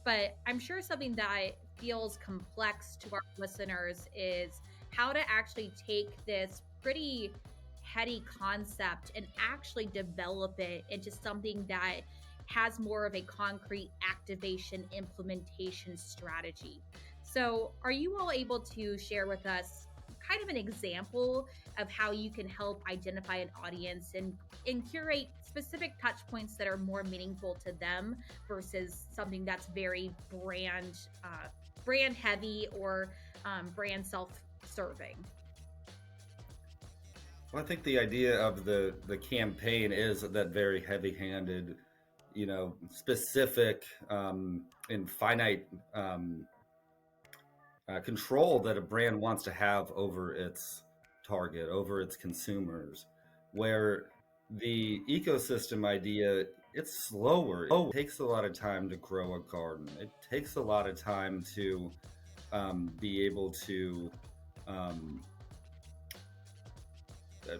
But I'm sure something that feels complex to our listeners is how to actually take this pretty heady concept and actually develop it into something that has more of a concrete activation implementation strategy. So, are you all able to share with us kind of an example of how you can help identify an audience and curate specific touch points that are more meaningful to them versus something that's very brand heavy or brand self-serving? Well, I think the idea of the campaign is that very heavy-handed, specific and finite control that a brand wants to have over its target, over its consumers, where the ecosystem idea, it's slower. It takes a lot of time to grow a garden. It takes a lot of time to be able um, uh,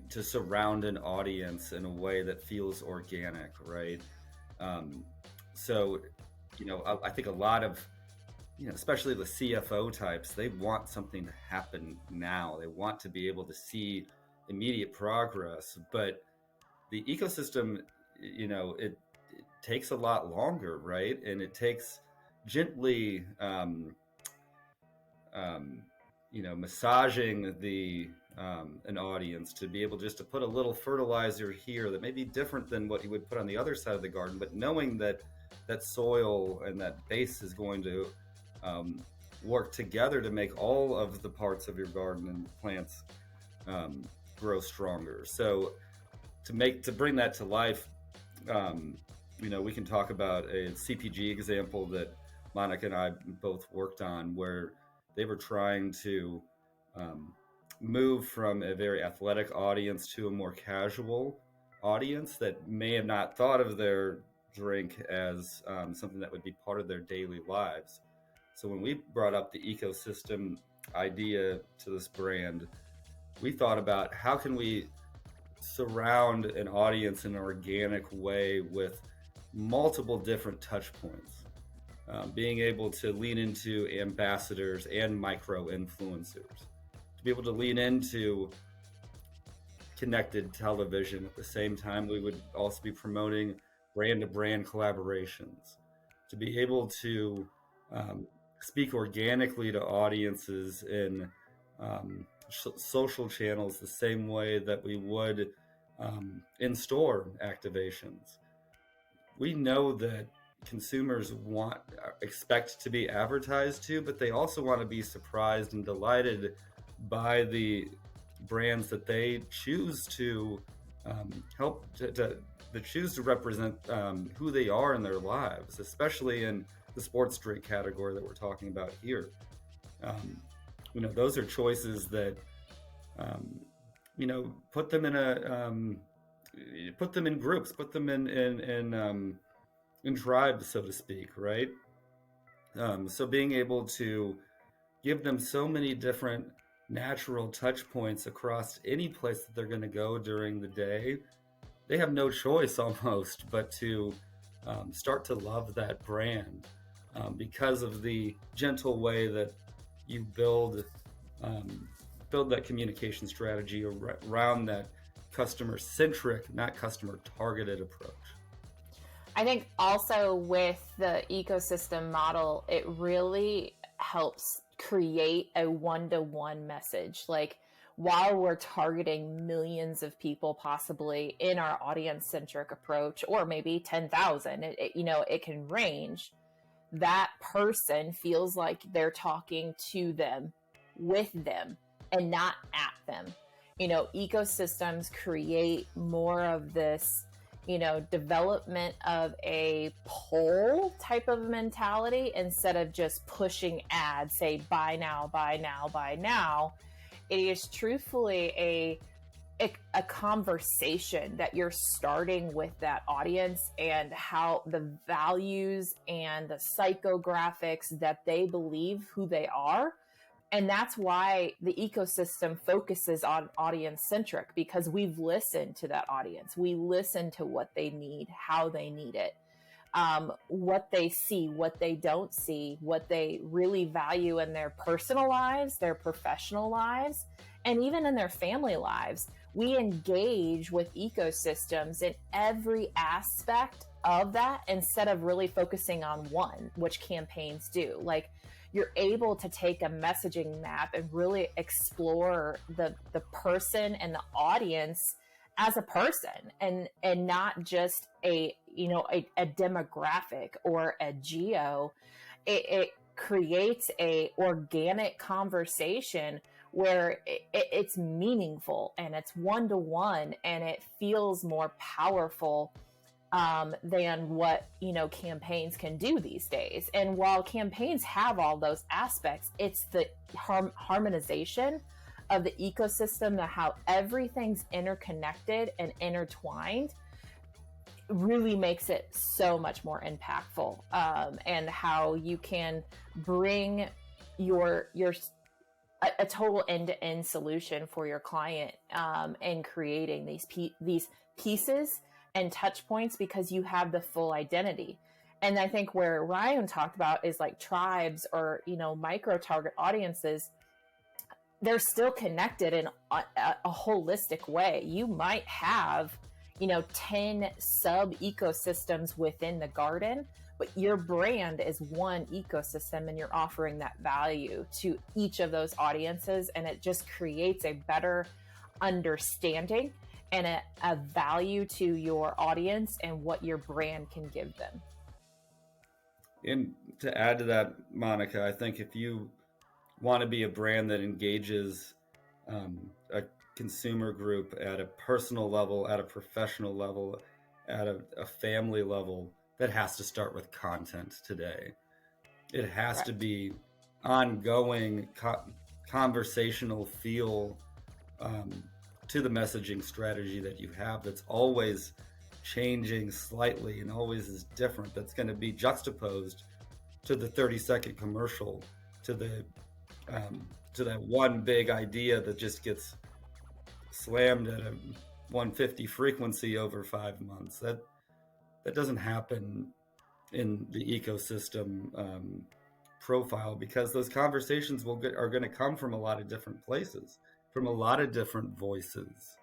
to surround an audience in a way that feels organic, right? Um, so, I think a lot of, especially the CFO types, they want something to happen now. They want to be able to see immediate progress, but the ecosystem, it takes a lot longer, right? And it takes gently, massaging the an audience to be able just to put a little fertilizer here that may be different than what you would put on the other side of the garden, but knowing that that soil and that base is going to um, work together to make all of the parts of your garden and plants um, grow stronger. So to bring that to life, we can talk about a CPG example that Monica and I both worked on, where they were trying to um, move from a very athletic audience to a more casual audience that may have not thought of their drink as something that would be part of their daily lives. So when we brought up the ecosystem idea to this brand, we thought about how can we surround an audience in an organic way with multiple different touch points. Being able to lean into ambassadors and micro influencers, to be able to lean into connected television at the same time. We would also be promoting brand to brand collaborations, to be able to speak organically to audiences in social channels the same way that we would in store activations. We know that consumers expect to be advertised to, but they also want to be surprised and delighted by the brands that they choose to help to choose to represent who they are in their lives, especially in the sports drink category that we're talking about here. Those are choices that put them in put them in groups, put them in tribes, so to speak, right? So being able to give them so many different natural touch points across any place that they're going to go during the day, they have no choice almost but to start to love that brand because of the gentle way that you build that communication strategy around that customer-centric, not customer-targeted approach. I think also with the ecosystem model, it really helps create a one-to-one message. Like, while we're targeting millions of people possibly in our audience-centric approach, or maybe 10,000, it can range. That person feels like they're talking to them, with them, and not at them. Ecosystems create more of this development of a pull type of mentality instead of just pushing ads, say buy now, buy now, buy now. It is truthfully a conversation that you're starting with that audience and how the values and the psychographics that they believe who they are. And that's why the ecosystem focuses on audience centric, because we've listened to that audience. We listen to what they need, how they need it. what they see, what they don't see, what they really value in their personal lives, their professional lives, and even in their family lives. We engage with ecosystems in every aspect of that instead of really focusing on one, which campaigns do. Like, you're able to take a messaging map and really explore the person and the audience as a person, and not just a demographic or a geo. It creates a organic conversation where it's meaningful and it's one-to-one, and it feels more powerful than what campaigns can do these days. And while campaigns have all those aspects, it's the harmonization of the ecosystem, of how everything's interconnected and intertwined, really makes it so much more impactful. And how you can bring a total end-to-end solution for your client, and creating these pieces and touch points, because you have the full identity. And I think where Ryan talked about is like tribes or micro target audiences, they're still connected in a holistic way. You might have 10 sub ecosystems within the garden, but your brand is one ecosystem, and you're offering that value to each of those audiences, and it just creates a better understanding and a value to your audience and what your brand can give them. And to add to that, Monica, I think if you want to be a brand that engages a consumer group at a personal level, at a professional level, at a family level, that has to start with content today. It has Correct. to be ongoing conversational feel to the messaging strategy that you have, that's always changing slightly and always is different, that's going to be juxtaposed to the 30-second commercial, to that one big idea that just gets slammed at a 150 frequency over 5 months. That doesn't happen in the ecosystem profile, because those conversations are going to come from a lot of different places, from a lot of different voices.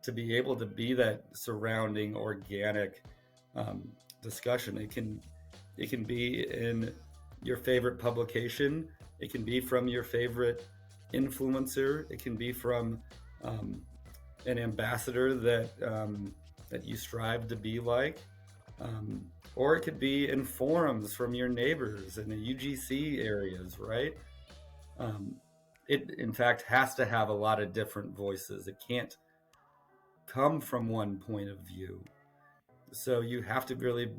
To be able to be that surrounding organic discussion, it can be in your favorite publication, it can be from your favorite influencer, it can be from an ambassador that you strive to be like, or it could be in forums from your neighbors in the UGC areas, right? It in fact has to have a lot of different voices. It can't come from one point of view. So you have to really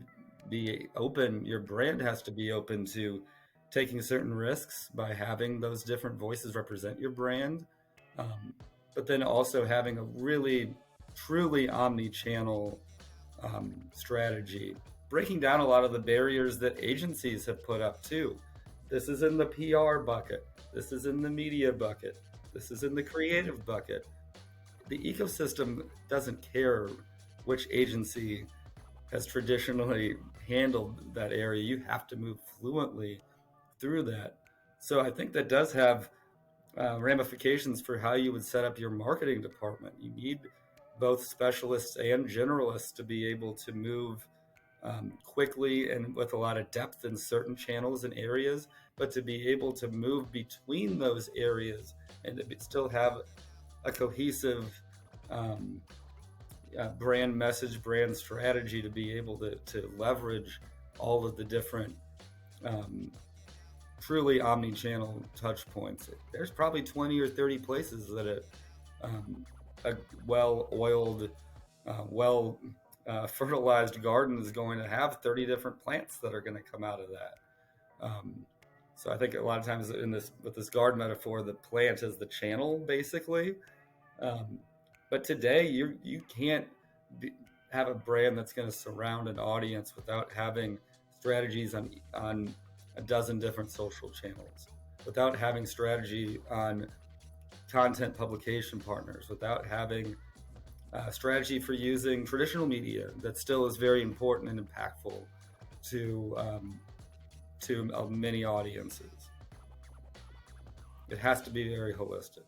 be open. Your brand has to be open to taking certain risks by having those different voices represent your brand, but then also having a really, truly omni-channel strategy, breaking down a lot of the barriers that agencies have put up too. This is in the PR bucket. This is in the media bucket. This is in the creative bucket. The ecosystem doesn't care which agency has traditionally handled that area. You have to move fluently through that. So I think that does have ramifications for how you would set up your marketing department. You need both specialists and generalists to be able to move quickly and with a lot of depth in certain channels and areas, but to be able to move between those areas and to still have a cohesive brand message, brand strategy, to be able to leverage all of the different truly omni-channel touch points. There's probably 20 or 30 places that a well-oiled, fertilized garden is going to have 30 different plants that are going to come out of that. So I think a lot of times with this garden metaphor, the plant is the channel, basically. But today, you can't have a brand that's going to surround an audience without having strategies on a dozen different social channels, without having strategy on content publication partners, without having strategy for using traditional media that still is very important and impactful to many audiences. It has to be very holistic.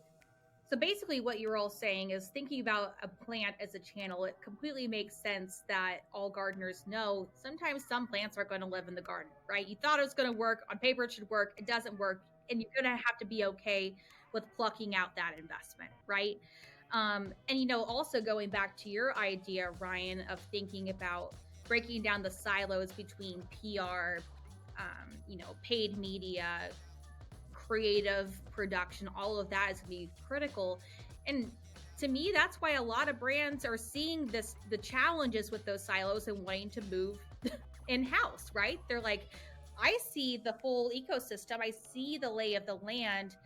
So basically, what you're all saying is thinking about a plant as a channel. It completely makes sense that all gardeners know sometimes some plants are going to live in the garden, right? You thought it was going to work on paper, it should work, it doesn't work, and you're going to have to be okay with plucking out that investment, right? And also going back to your idea, Ryan, of thinking about breaking down the silos between PR, paid media, creative production, all of that is going to be critical. And to me, that's why a lot of brands are seeing the challenges with those silos and wanting to move in-house, right? They're like, I see the whole ecosystem, I see the lay of the land,